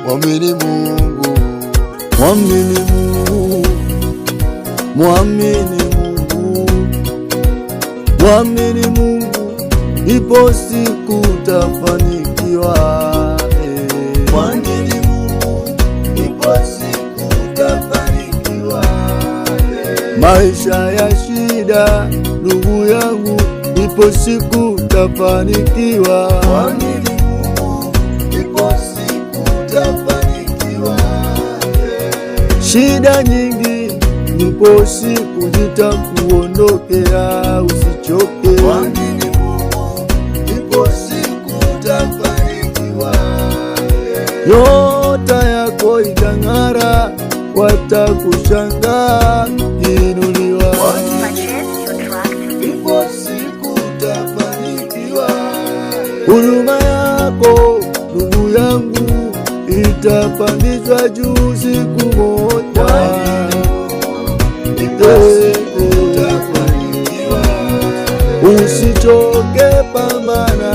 Mwamini Mungu, mwamini Mungu, mwamini Mungu, mwamini Mungu, ipo siku utafanikiwa. mwamini Mungu, ipo siku utafanikiwa. Maisha ya shida, ndugu yangu, ipo siku utafanikiwa. Mwamini Mungu, ipo siku utafanikiwa. Shida nyingi, ipo siku zitakuondokea, usichoke. Mwamini Mungu, ipo siku utafanikiwa. Nyota yako itang'ara, watakushangaa inuliwa. Ipo siku utafanikiwa. Huduma yako ndugu yangu itapandishwa juu siku moja. Ipo siku utafanikiwa. Usichoke, pambana,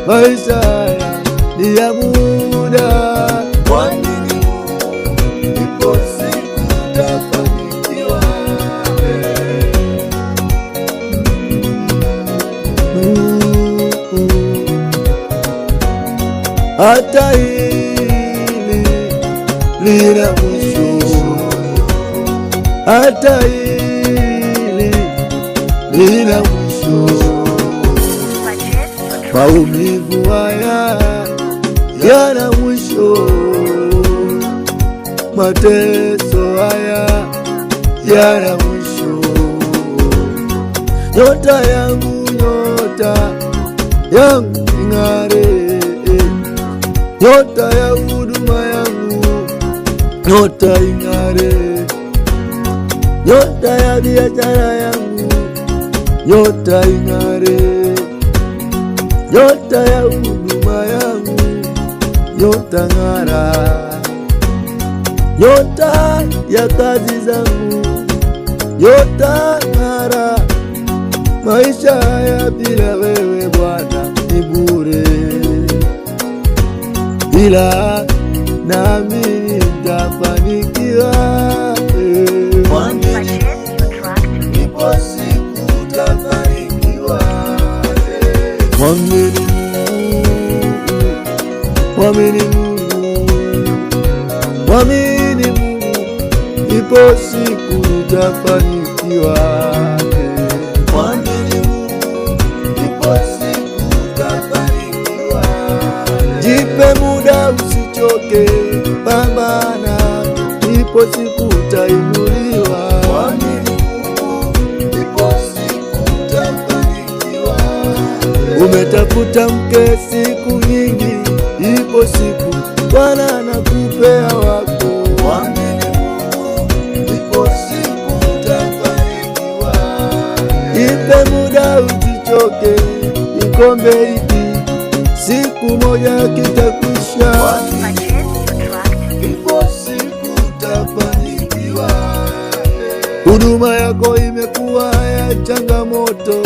maisha haya ni ya muda. Mwamini Mungu, ipo siku utafanikiwa. Hata hili lina mwisho, hata hili lina mwisho. Maumivu haya yana mwisho, mateso haya yana mwisho. Nyota yangu, nyota yangu ing'are, nyota ya huduma yangu, nyota ing'are, nyota ya biashara yangu, nyota ing'are, nyota ya huduma yangu, nyota ng'ara, nyota ya kazi zangu, nyota ng'ara. Maisha haya bila wewe Bwana ni bure, ila nami nitafanikiwa. Mwamini Mungu, ipo siku utafanikiwa. Mwamini Mungu, mwamini Mungu, mwamini Mungu, ipo siku utafanikiwa. Mwamini Mungu, ipo siku utafanikiwa. Jipe muda, usichoke, pambana, ipo siku utainuliwa. Mwamini Mungu, ipo siku utafanikiwa. Umetafuta mke siku nyingi, ipo siku Bwana anakupea wako. Mwamini Mungu, ipo siku utafanikiwa. Ipe muda, usichoke, kikombe hiki siku moja kitakwisha. Mwamini Mungu, ipo siku utafanikiwa. Huduma yako imekuwa ya changamoto,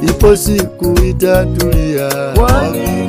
ipo siku itatulia. Mwamini